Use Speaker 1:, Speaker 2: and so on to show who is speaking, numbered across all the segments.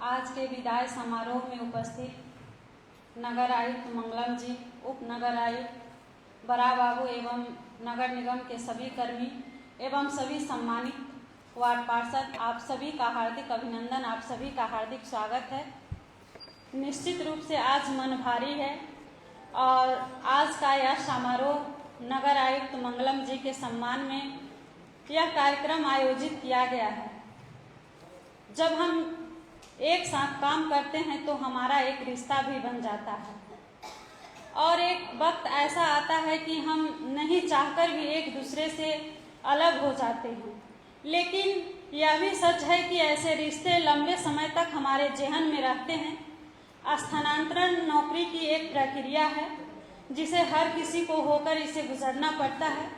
Speaker 1: आज के विदाई समारोह में उपस्थित नगर आयुक्त मंगलम जी, उप नगर आयुक्त बड़ा बाबू एवं नगर निगम के सभी कर्मी एवं सभी सम्मानित वार्ड पार्षद, आप सभी का हार्दिक अभिनंदन, आप सभी का हार्दिक स्वागत है। निश्चित रूप से आज मन भारी है और आज का यह समारोह नगर आयुक्त मंगलम जी के सम्मान में यह कार्यक्रम आयोजित किया गया है। जब हम एक साथ काम करते हैं तो हमारा एक रिश्ता भी बन जाता है और एक वक्त ऐसा आता है कि हम नहीं चाहकर भी एक दूसरे से अलग हो जाते हैं, लेकिन यह भी सच है कि ऐसे रिश्ते लंबे समय तक हमारे जेहन में रहते हैं। स्थानांतरण नौकरी की एक प्रक्रिया है जिसे हर किसी को होकर इसे गुजरना पड़ता है,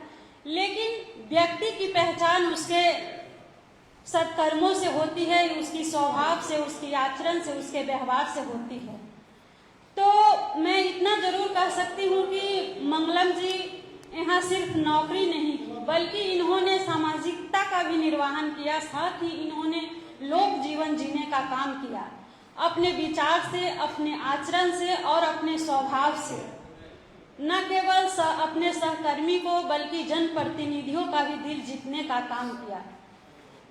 Speaker 1: लेकिन व्यक्ति की पहचान उसके सत्कर्मों से होती है, उसकी स्वभाव से, उसकी आचरण से, उसके व्यवहार से होती है। तो मैं इतना जरूर कह सकती हूँ कि मंगलम जी यहाँ सिर्फ नौकरी नहीं की, बल्कि इन्होंने सामाजिकता का भी निर्वहन किया, साथ ही इन्होंने लोक जीवन जीने का काम किया। अपने विचार से, अपने आचरण से और अपने स्वभाव से न केवल अपने सहकर्मी को बल्कि जनप्रतिनिधियों का भी दिल जीतने का काम किया।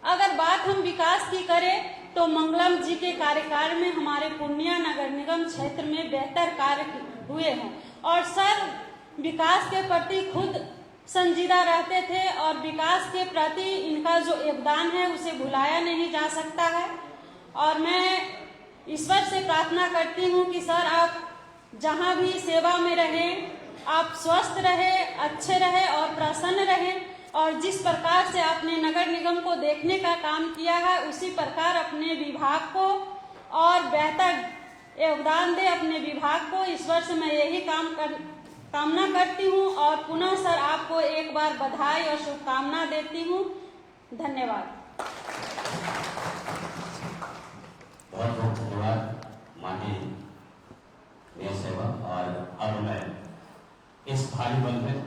Speaker 1: अगर बात हम विकास की करें तो मंगलम जी के कार्यकाल में हमारे पूर्णिया नगर निगम क्षेत्र में बेहतर कार्य हुए हैं और सर विकास के प्रति खुद संजीदा रहते थे और विकास के प्रति इनका जो योगदान है उसे भुलाया नहीं जा सकता है। और मैं ईश्वर से प्रार्थना करती हूँ कि सर आप जहाँ भी सेवा में रहें, आप स्वस्थ रहें, अच्छे रहें और प्रसन्न रहें और जिस प्रकार से आपने नगर निगम को देखने का काम किया है उसी प्रकार अपने विभाग को और बेहतर योगदान दे अपने विभाग को। ईश्वर से मैं यही कामना करती हूँ और पुनः सर आपको एक बार बधाई और शुभकामना देती हूँ। धन्यवाद।
Speaker 2: बहुत बहुत धन्यवाद माननीय मेयर सेवक। और अब मैं इस भारी बल में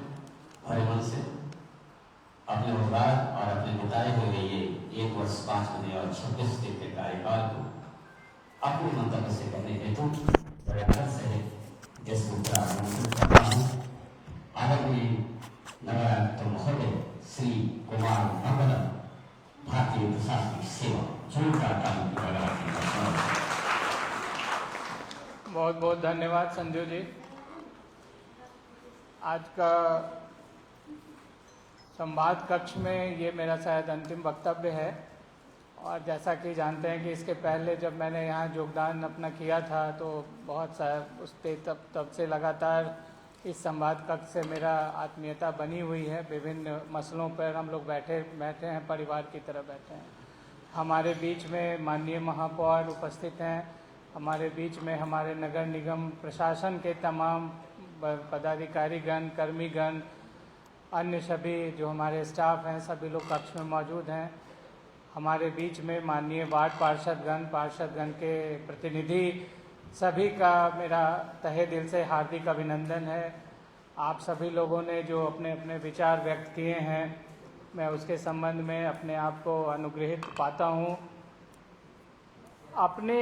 Speaker 2: भरे मन से अपने रोजगार और अपने बिताए हुए ये 1 वर्ष 5 महीने और 26 दिन के कार्यकाल को अपने मंतव्य से कहने हेतु बड़े आदर से जिस मुद्रा आदरणीय नगर आयुक्त महोदय श्री कुमार मंगलम भारतीय प्रशासनिक सेवा
Speaker 3: बहुत बहुत धन्यवाद संजू जी। आज का संवाद कक्ष में ये मेरा शायद अंतिम वक्तव्य है और जैसा कि जानते हैं कि इसके पहले जब मैंने यहाँ योगदान अपना किया था तो बहुत सा उससे तब से लगातार इस संवाद कक्ष से मेरा आत्मीयता बनी हुई है। विभिन्न मसलों पर हम लोग बैठे हैं, परिवार की तरह बैठे हैं। हमारे बीच में माननीय महापौर उपस्थित हैं, हमारे बीच में हमारे नगर निगम प्रशासन के तमाम पदाधिकारीगण, कर्मीगण, अन्य सभी जो हमारे स्टाफ हैं सभी लोग कक्ष में मौजूद हैं। हमारे बीच में माननीय वार्ड पार्षदगण के प्रतिनिधि, सभी का मेरा तहे दिल से हार्दिक अभिनंदन है। आप सभी लोगों ने जो अपने अपने विचार व्यक्त किए हैं, मैं उसके संबंध में अपने आप को अनुग्रहित पाता हूँ। अपने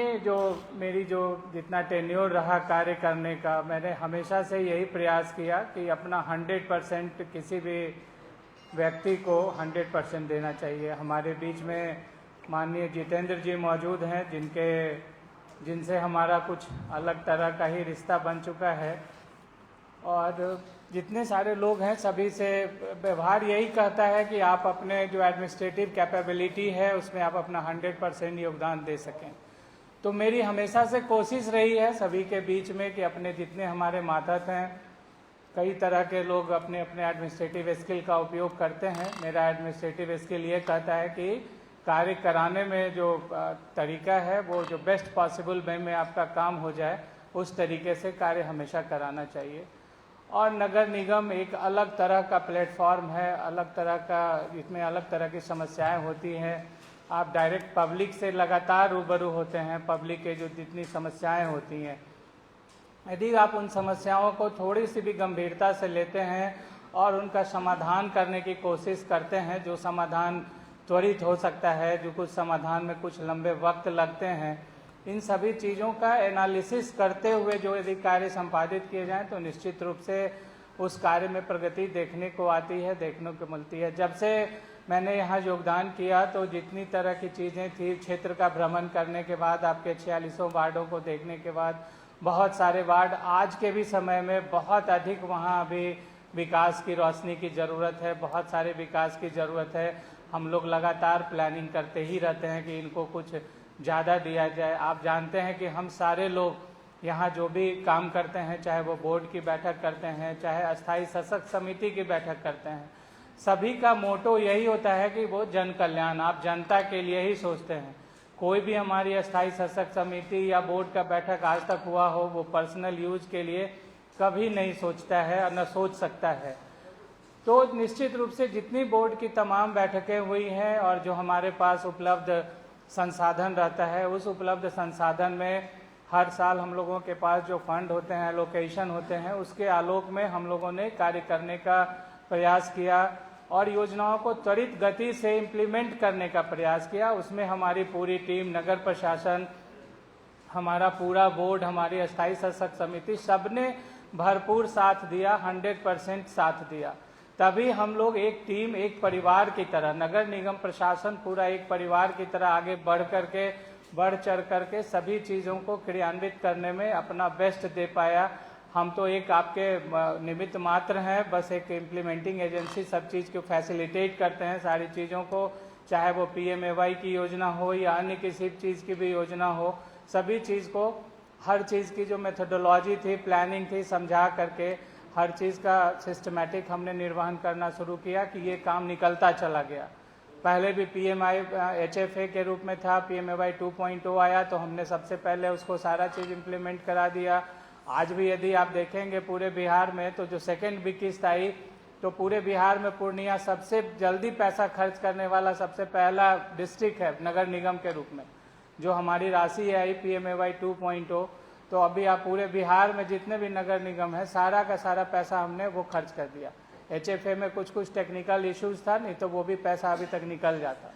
Speaker 3: मेरी जितना टेन्योर रहा कार्य करने का, मैंने हमेशा से यही प्रयास किया कि अपना 100% किसी भी व्यक्ति को 100% देना चाहिए। हमारे बीच में माननीय जितेंद्र जी मौजूद हैं जिनसे हमारा कुछ अलग तरह का ही रिश्ता बन चुका है और जितने सारे लोग हैं सभी से व्यवहार यही कहता है कि आप अपने जो एडमिनिस्ट्रेटिव कैपेबिलिटी है उसमें आप अपना 100% योगदान दे सकें। तो मेरी हमेशा से कोशिश रही है सभी के बीच में कि अपने जितने हमारे मातहत हैं, कई तरह के लोग अपने अपने एडमिनिस्ट्रेटिव स्किल का उपयोग करते हैं। मेरा एडमिनिस्ट्रेटिव स्किल ये कहता है कि कार्य कराने में जो तरीका है वो जो बेस्ट पॉसिबल वे में आपका काम हो जाए उस तरीके से कार्य हमेशा कराना चाहिए। और नगर निगम एक अलग तरह का प्लेटफॉर्म है, अलग तरह का, जिसमें अलग तरह की समस्याएं होती हैं। आप डायरेक्ट पब्लिक से लगातार रूबरू होते हैं। पब्लिक के जो जितनी समस्याएं होती हैं, यदि आप उन समस्याओं को थोड़ी सी भी गंभीरता से लेते हैं और उनका समाधान करने की कोशिश करते हैं, जो समाधान त्वरित हो सकता है, जो कुछ समाधान में कुछ लंबे वक्त लगते हैं, इन सभी चीज़ों का एनालिसिस करते हुए जो यदि कार्य संपादित किए जाएं तो निश्चित रूप से उस कार्य में प्रगति देखने को आती है, देखने को मिलती है। जब से मैंने यहाँ योगदान किया तो जितनी तरह की चीज़ें थी, क्षेत्र का भ्रमण करने के बाद, आपके 46 वार्डों को देखने के बाद, बहुत सारे वार्ड आज के भी समय में बहुत अधिक वहाँ अभी विकास की रोशनी की ज़रूरत है, बहुत सारे विकास की ज़रूरत है। हम लोग लगातार प्लानिंग करते ही रहते हैं कि इनको कुछ ज़्यादा दिया जाए। आप जानते हैं कि हम सारे लोग यहाँ जो भी काम करते हैं, चाहे वो बोर्ड की बैठक करते हैं, चाहे अस्थाई शासक समिति की बैठक करते हैं, सभी का मोटो यही होता है कि वो जन कल्याण, आप जनता के लिए ही सोचते हैं। कोई भी हमारी अस्थाई शासक समिति या बोर्ड का बैठक आज तक हुआ हो वो पर्सनल यूज के लिए कभी नहीं सोचता है और न सोच सकता है। तो निश्चित रूप से जितनी बोर्ड की तमाम बैठकें हुई हैं और जो हमारे पास उपलब्ध संसाधन रहता है, उस उपलब्ध संसाधन में हर साल हम लोगों के पास जो फंड होते हैं, एलोकेशन होते हैं, उसके आलोक में हम लोगों ने कार्य करने का प्रयास किया और योजनाओं को त्वरित गति से इम्प्लीमेंट करने का प्रयास किया। उसमें हमारी पूरी टीम, नगर प्रशासन, हमारा पूरा बोर्ड, हमारी अस्थाई शासक समिति, सबने भरपूर साथ दिया, 100% साथ दिया। तभी हम लोग एक टीम, एक परिवार की तरह, नगर निगम प्रशासन पूरा एक परिवार की तरह आगे बढ़ चढ़ करके सभी चीज़ों को क्रियान्वित करने में अपना बेस्ट दे पाया। हम तो एक आपके निमित्त मात्र हैं, बस एक इम्प्लीमेंटिंग एजेंसी सब चीज़ को फैसिलिटेट करते हैं, सारी चीज़ों को, चाहे वो PMAY की योजना हो या अन्य किसी चीज़ की भी योजना हो, सभी चीज़ को, हर चीज़ की जो मेथोडोलॉजी थी, प्लानिंग थी, समझा करके हर चीज़ का सिस्टमैटिक हमने निर्वहन करना शुरू किया कि ये काम निकलता चला गया। पहले भी PMI HFA के रूप में था, PMAY 2.0 आया तो हमने सबसे पहले उसको सारा चीज़ इम्प्लीमेंट करा दिया। आज भी यदि आप देखेंगे पूरे बिहार में तो जो सेकेंड बिग किस्त आई तो पूरे बिहार में पूर्णिया सबसे जल्दी पैसा खर्च करने वाला सबसे पहला डिस्ट्रिक्ट है नगर निगम के रूप में। जो हमारी राशि आई PMAY 2.0, तो अभी आप पूरे बिहार में जितने भी नगर निगम है सारा का सारा पैसा हमने वो खर्च कर दिया। HFA में कुछ टेक्निकल इश्यूज था, नहीं तो वो भी पैसा अभी तक निकल जाता।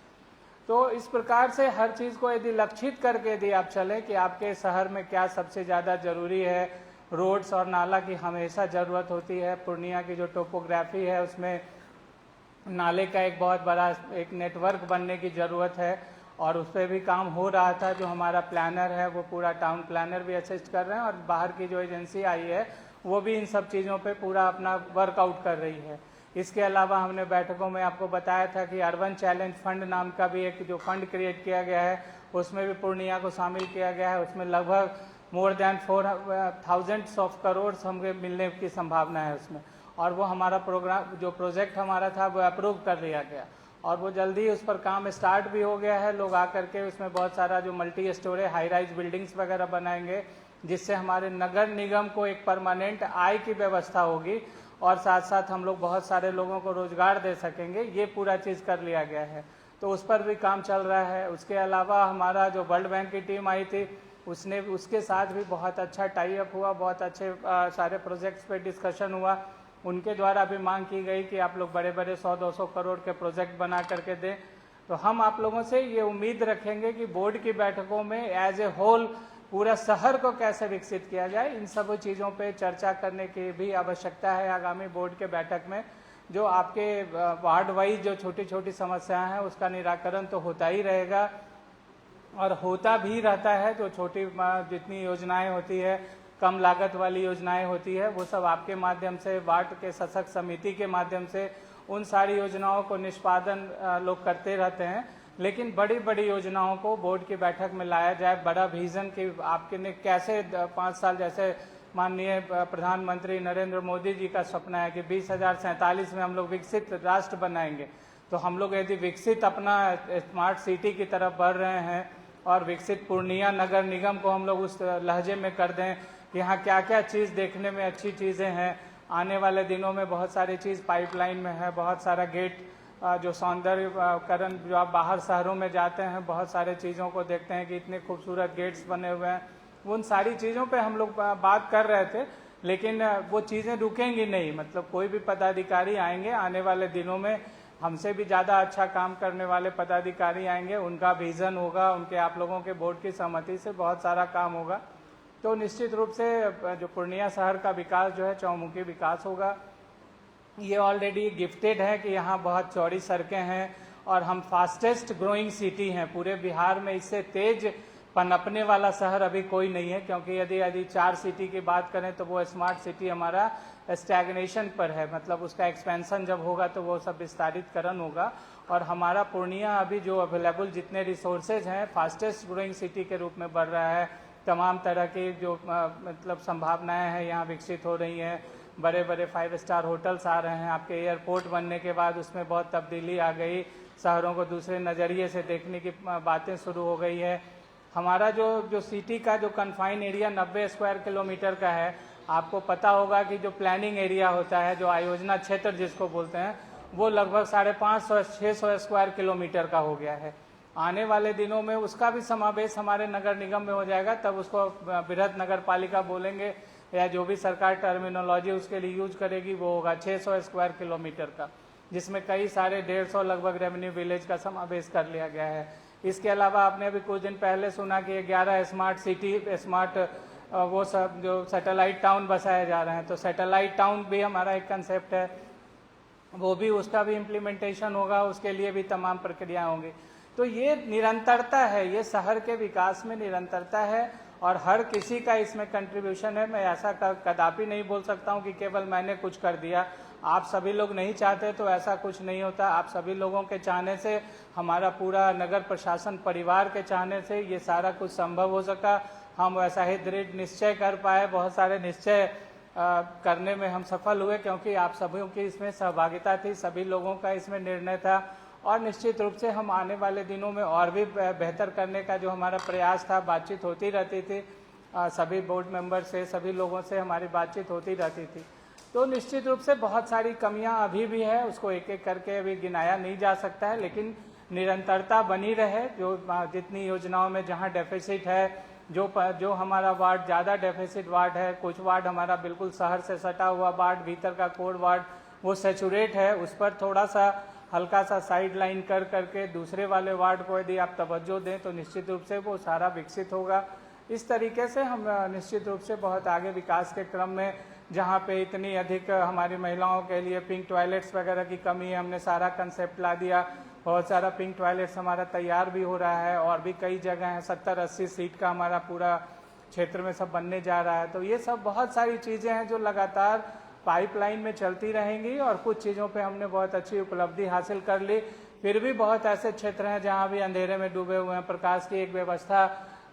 Speaker 3: तो इस प्रकार से हर चीज़ को यदि लक्षित करके यदि आप चलें कि आपके शहर में क्या सबसे ज़्यादा ज़रूरी है, रोड्स और नाला की हमेशा ज़रूरत होती है। पूर्णिया की जो टोपोग्राफी है उसमें नाले का एक बहुत बड़ा एक नेटवर्क बनने की ज़रूरत है और उस पर भी काम हो रहा था। जो हमारा प्लानर है वो पूरा टाउन प्लानर भी असिस्ट कर रहे हैं और बाहर की जो एजेंसी आई है वो भी इन सब चीज़ों पे पूरा अपना वर्कआउट कर रही है। इसके अलावा हमने बैठकों में आपको बताया था कि अर्बन चैलेंज फंड नाम का भी एक जो फंड क्रिएट किया गया है उसमें भी पूर्णिया को शामिल किया गया है। उसमें लगभग मोर देन 4,000 ऑफ करोड़ हमें मिलने की संभावना है उसमें, और वो हमारा प्रोग्राम जो प्रोजेक्ट हमारा था वो अप्रूव कर लिया गया और वो जल्दी उस पर काम स्टार्ट भी हो गया है। लोग आकर के उसमें बहुत सारा जो multi storage high rise buildings वगैरह बनाएंगे जिससे हमारे नगर निगम को एक परमानेंट आय की व्यवस्था होगी और साथ साथ हम लोग बहुत सारे लोगों को रोजगार दे सकेंगे। ये पूरा चीज़ कर लिया गया है, तो उस पर भी काम चल रहा है। उसके अलावा हमारा जो वर्ल्ड बैंक की टीम आई थी उसके साथ भी बहुत अच्छा टाई अप हुआ, बहुत अच्छे सारे प्रोजेक्ट्स पे डिस्कशन हुआ। उनके द्वारा भी मांग की गई कि आप लोग बड़े बड़े 100-200 करोड़ के प्रोजेक्ट बना करके दें। तो हम आप लोगों से ये उम्मीद रखेंगे कि बोर्ड की बैठकों में एज ए होल पूरा शहर को कैसे विकसित किया जाए, इन सब चीज़ों पे चर्चा करने की भी आवश्यकता है आगामी बोर्ड के बैठक में। जो आपके वार्ड वाइज जो छोटी छोटी समस्याएं हैं उसका निराकरण तो होता ही रहेगा और होता भी रहता है। जो छोटी जितनी योजनाएं होती है, कम लागत वाली योजनाएं होती है, वो सब आपके माध्यम से, वार्ड के शासक समिति के माध्यम से उन सारी योजनाओं को निष्पादन लोग करते रहते हैं। लेकिन बड़ी बड़ी योजनाओं को बोर्ड की बैठक में लाया जाए, बड़ा विजन कि आपके ने कैसे 5 साल, जैसे माननीय प्रधानमंत्री नरेंद्र मोदी जी का सपना है कि 2047 में हम लोग विकसित राष्ट्र बनाएंगे। तो हम लोग यदि विकसित अपना स्मार्ट सिटी की तरफ बढ़ रहे हैं और विकसित पूर्णिया नगर निगम को हम लोग उस लहजे में कर दें कि यहाँ क्या क्या चीज़ देखने में अच्छी चीज़ें हैं। आने वाले दिनों में बहुत सारी चीज़ पाइपलाइन में है, बहुत सारा गेट जो सौंदर्यकरण, जो आप बाहर शहरों में जाते हैं बहुत सारे चीज़ों को देखते हैं कि इतने खूबसूरत गेट्स बने हुए हैं। उन सारी चीज़ों पे हम लोग बात कर रहे थे, लेकिन वो चीज़ें रुकेंगी नहीं। मतलब कोई भी पदाधिकारी आएंगे आने वाले दिनों में हमसे भी ज़्यादा अच्छा काम करने वाले पदाधिकारी आएंगे, उनका विजन होगा, उनके आप लोगों के बोर्ड की सहमति से बहुत सारा काम होगा। तो निश्चित रूप से जो पूर्णिया शहर का विकास जो है चौमुखी विकास होगा। ये ऑलरेडी गिफ्टेड है कि यहाँ बहुत चौड़ी सड़कें हैं और हम फास्टेस्ट ग्रोइंग सिटी हैं पूरे बिहार में। इससे तेज पनपने वाला शहर अभी कोई नहीं है, क्योंकि यदि 4 सिटी की बात करें तो वो स्मार्ट सिटी हमारा स्टैग्नेशन पर है, मतलब उसका एक्सपेंशन जब होगा तो वो सब विस्तारितकरण होगा। और हमारा पूर्णिया अभी जो अवेलेबल जितने रिसोर्सेज हैं फास्टेस्ट ग्रोइंग सिटी के रूप में बढ़ रहा है। तमाम तरह की जो मतलब संभावनाएं हैं यहाँ विकसित हो रही हैं। बड़े बड़े 5 स्टार होटल्स आ रहे हैं। आपके एयरपोर्ट बनने के बाद उसमें बहुत तब्दीली आ गई, शहरों को दूसरे नज़रिए से देखने की बातें शुरू हो गई है। हमारा जो सिटी का जो कन्फाइन एरिया 90 स्क्वायर किलोमीटर का है, आपको पता होगा कि जो प्लानिंग एरिया होता है, जो आयोजना क्षेत्र जिसको बोलते हैं, वो लगभग 550-600 स्क्वायर किलोमीटर का हो गया है। आने वाले दिनों में उसका भी समावेश हमारे नगर निगम में हो जाएगा, तब उसको बृहद नगर पालिका बोलेंगे या जो भी सरकार टर्मिनोलॉजी उसके लिए यूज करेगी वो होगा 600 स्क्वायर किलोमीटर का, जिसमें कई सारे 150 लगभग रेवेन्यू विलेज का समावेश कर लिया गया है। इसके अलावा आपने अभी कुछ दिन पहले सुना कि 11 स्मार्ट सिटी वो सब जो सैटेलाइट टाउन बसाए जा रहे हैं, तो सैटेलाइट टाउन भी हमारा एक कंसेप्ट है, वो भी उसका भी इम्प्लीमेंटेशन होगा, उसके लिए भी तमाम प्रक्रिया होंगी। तो ये निरंतरता है, ये शहर के विकास में निरंतरता है और हर किसी का इसमें कंट्रीब्यूशन है। मैं ऐसा कदापि नहीं बोल सकता हूँ कि केवल मैंने कुछ कर दिया। आप सभी लोग नहीं चाहते तो ऐसा कुछ नहीं होता। आप सभी लोगों के चाहने से, हमारा पूरा नगर प्रशासन परिवार के चाहने से ये सारा कुछ संभव हो सका। हम वैसा ही दृढ़ निश्चय कर पाए, बहुत सारे निश्चय करने में हम सफल हुए, क्योंकि आप सभी की इसमें सहभागिता थी, सभी लोगों का इसमें निर्णय था। और निश्चित रूप से हम आने वाले दिनों में और भी बेहतर करने का जो हमारा प्रयास था, बातचीत होती रहती थी, सभी बोर्ड मेंबर से, सभी लोगों से हमारी बातचीत होती रहती थी। तो निश्चित रूप से बहुत सारी कमियां अभी भी है, उसको एक एक करके अभी गिनाया नहीं जा सकता है, लेकिन निरंतरता बनी रहे। जो जितनी योजनाओं में जहां डेफिसिट है, जो हमारा वार्ड ज़्यादा डेफिसिट वार्ड है, कुछ वार्ड हमारा बिल्कुल शहर से सटा हुआ वार्ड, भीतर का कोर वार्ड वो सैचुरेट है, उस पर थोड़ा सा हल्का सा साइड लाइन कर करके दूसरे वाले वार्ड को यदि आप तवज्जो दें तो निश्चित रूप से वो सारा विकसित होगा। इस तरीके से हम निश्चित रूप से बहुत आगे विकास के क्रम में, जहाँ पे इतनी अधिक हमारी महिलाओं के लिए पिंक टॉयलेट्स वगैरह की कमी है, हमने सारा कंसेप्ट ला दिया। बहुत सारा पिंक टॉयलेट्स हमारा तैयार भी हो रहा है और भी कई जगह हैं, 70-80 सीट का हमारा पूरा क्षेत्र में सब बनने जा रहा है। तो ये सब बहुत सारी चीज़ें हैं जो लगातार पाइपलाइन में चलती रहेंगी और कुछ चीज़ों पे हमने बहुत अच्छी उपलब्धि हासिल कर ली। फिर भी बहुत ऐसे क्षेत्र हैं जहाँ भी अंधेरे में डूबे हुए हैं। प्रकाश की एक व्यवस्था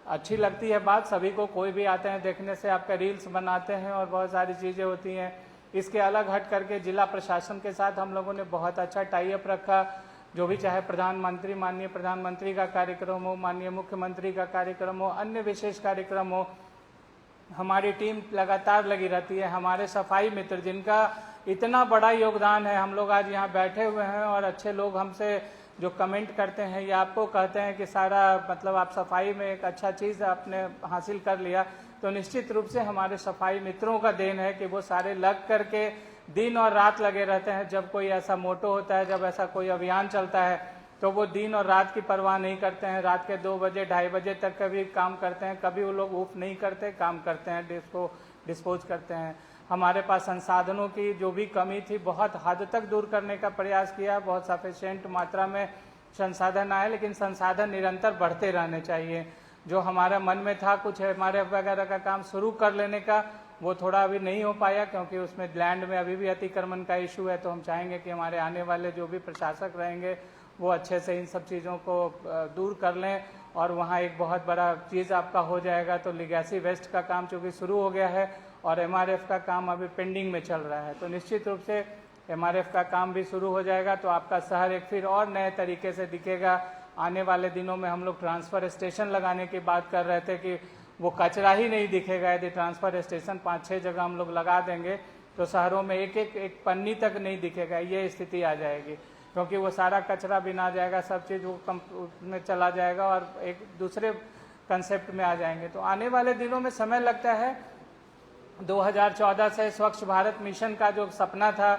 Speaker 3: अच्छी लगती है बात सभी को, कोई भी आते हैं देखने से, आपका रील्स बनाते हैं और बहुत सारी चीज़ें होती हैं। इसके अलग हट करके जिला प्रशासन के साथ हम लोगों ने बहुत अच्छा टाई अप रखा। जो भी चाहे प्रधानमंत्री, माननीय प्रधानमंत्री का कार्यक्रम हो, माननीय मुख्यमंत्री का कार्यक्रम हो, अन्य विशेष कार्यक्रम हो, हमारी टीम लगातार लगी रहती है। हमारे सफाई मित्र जिनका इतना बड़ा योगदान है, हम लोग आज यहाँ बैठे हुए हैं और अच्छे लोग हमसे जो कमेंट करते हैं या आपको कहते हैं कि सारा मतलब आप सफाई में एक अच्छा चीज़ आपने हासिल कर लिया, तो निश्चित रूप से हमारे सफाई मित्रों का देन है कि वो सारे लग करके दिन और रात लगे रहते हैं। जब कोई ऐसा मोटो होता है, जब ऐसा कोई अभियान चलता है, तो वो दिन और रात की परवाह नहीं करते हैं। रात के 2 बजे 2:30 बजे तक कभी काम करते हैं, कभी वो लोग ऊफ नहीं करते, काम करते हैं, डिस्पोज करते हैं। हमारे पास संसाधनों की जो भी कमी थी बहुत हद तक दूर करने का प्रयास किया। बहुत सफिशिएंट मात्रा में संसाधन आए, लेकिन संसाधन निरंतर बढ़ते रहने चाहिए। जो हमारा मन में था कुछ हमारे वगैरह का काम शुरू कर लेने का, वो थोड़ा अभी नहीं हो पाया, क्योंकि उसमें लैंड में अभी भी अतिक्रमण का इशू है। तो हम चाहेंगे कि हमारे आने वाले जो भी प्रशासक रहेंगे वो अच्छे से इन सब चीज़ों को दूर कर लें और वहाँ एक बहुत बड़ा चीज़ आपका हो जाएगा। तो लिगेसी वेस्ट का काम चूँकि शुरू हो गया है और MRF का काम अभी पेंडिंग में चल रहा है, तो निश्चित रूप से MRF का काम भी शुरू हो जाएगा तो आपका शहर एक फिर और नए तरीके से दिखेगा। आने वाले दिनों में हम लोग ट्रांसफ़र स्टेशन लगाने की बात कर रहे थे कि वो कचरा ही नहीं दिखेगा। यदि ट्रांसफ़र स्टेशन 5-6 जगह हम लोग लगा देंगे तो शहरों में एक पन्नी तक नहीं दिखेगा, ये स्थिति आ जाएगी, क्योंकि वो सारा कचरा भी ना जाएगा, सब चीज़ वो में चला जाएगा और एक दूसरे कंसेप्ट में आ जाएंगे। तो आने वाले दिनों में समय लगता है। 2014 से स्वच्छ भारत मिशन का जो सपना था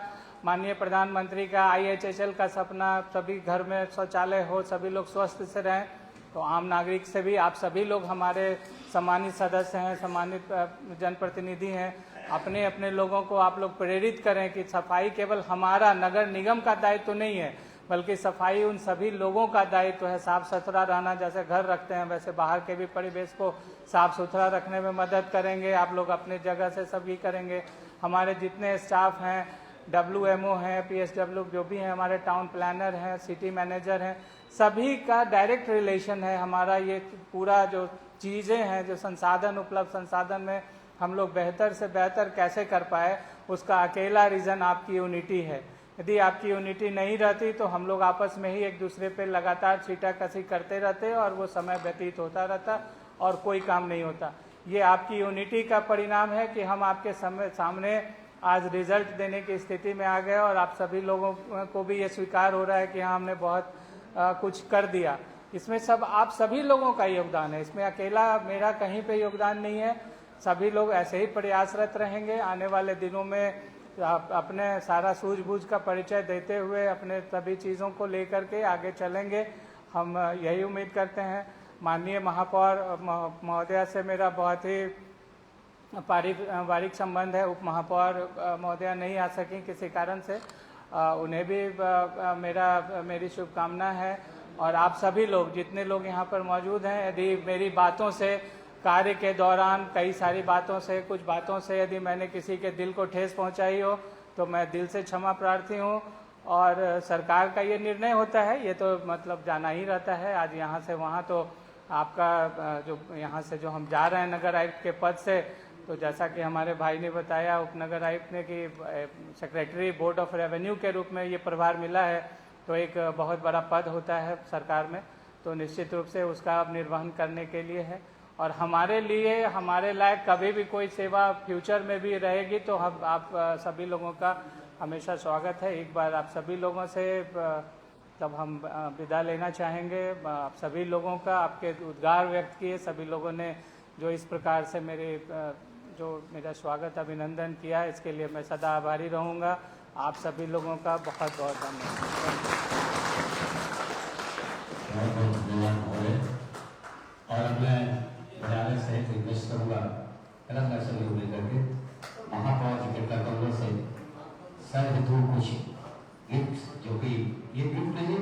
Speaker 3: माननीय प्रधानमंत्री का IHHL का सपना, सभी घर में शौचालय हो, सभी लोग स्वस्थ से रहें। तो आम नागरिक से भी आप सभी लोग हमारे सम्मानित सदस्य हैं, सम्मानित जनप्रतिनिधि हैं, अपने अपने लोगों को आप लोग प्रेरित करें कि सफाई केवल हमारा नगर निगम का दायित्व तो नहीं है, बल्कि सफाई उन सभी लोगों का दायित्व है। साफ सुथरा रहना, जैसे घर रखते हैं वैसे बाहर के भी परिवेश को साफ सुथरा रखने में मदद करेंगे। आप लोग अपने जगह से सभी करेंगे। हमारे जितने स्टाफ हैं, WMO हैं, PSW जो भी हैं, हमारे टाउन प्लानर हैं, सिटी मैनेजर हैं, सभी का डायरेक्ट रिलेशन है। हमारा ये पूरा जो चीज़ें हैं, जो संसाधन उपलब्ध संसाधन में हम लोग बेहतर से बेहतर कैसे कर पाए, उसका अकेला रीज़न आपकी यूनिटी है। यदि आपकी यूनिटी नहीं रहती तो हम लोग आपस में ही एक दूसरे पे लगातार छींटाकशी करते रहते और वो समय व्यतीत होता रहता और कोई काम नहीं होता। ये आपकी यूनिटी का परिणाम है कि हम आपके सामने आज रिजल्ट देने की स्थिति में आ गए और आप सभी लोगों को भी ये स्वीकार हो रहा है कि हाँ, हमने बहुत कुछ कर दिया। इसमें सब आप सभी लोगों का योगदान है, इसमें अकेला मेरा कहीं पे योगदान नहीं है। सभी लोग ऐसे ही प्रयासरत रहेंगे। आने वाले दिनों में आप अपने सारा सूझबूझ का परिचय देते हुए अपने सभी चीज़ों को लेकर के आगे चलेंगे। हम यही उम्मीद करते हैं। माननीय महापौर महोदया से मेरा बहुत ही पारिवारिक संबंध है। उप महापौर महोदया नहीं आ सकें किसी कारण से, उन्हें भी मेरी शुभकामना है। और आप सभी लोग जितने लोग यहाँ पर मौजूद हैं, यदि मेरी बातों से कार्य के दौरान कई सारी बातों से, कुछ बातों से यदि मैंने किसी के दिल को ठेस पहुँचाई हो तो मैं दिल से क्षमा प्रार्थी हूँ। और सरकार का ये निर्णय होता है, ये तो मतलब जाना ही रहता है। आज यहाँ से वहाँ तो आपका जो यहाँ से जो हम जा रहे हैं नगर आयुक्त के पद से, तो जैसा कि हमारे भाई ने बताया, उपनगर आयुक्त ने, कि सेक्रेटरी बोर्ड ऑफ रेवेन्यू के रूप में ये प्रभार मिला है, तो एक बहुत बड़ा पद होता है सरकार में। तो निश्चित रूप से उसका अब निर्वहन करने के लिए है। और हमारे लिए, हमारे लायक कभी भी कोई सेवा फ्यूचर में भी रहेगी तो हम आप सभी लोगों का हमेशा स्वागत है। एक बार आप सभी लोगों से तब हम विदा लेना चाहेंगे। आप सभी लोगों का आपके उद्गार व्यक्त किए, सभी लोगों ने जो इस प्रकार से मेरा स्वागत अभिनंदन किया, इसके लिए मैं सदा आभारी रहूँगा। आप सभी लोगों का बहुत बहुत
Speaker 2: धन्यवाद। और अब मैं विद्यालय से रिक्वेस्ट करूँगा कलम दर्शन को लेकर के महापौर जी के कदमों से सर हेतु कुछ गिफ्ट, जो कि ये गिफ्ट नहीं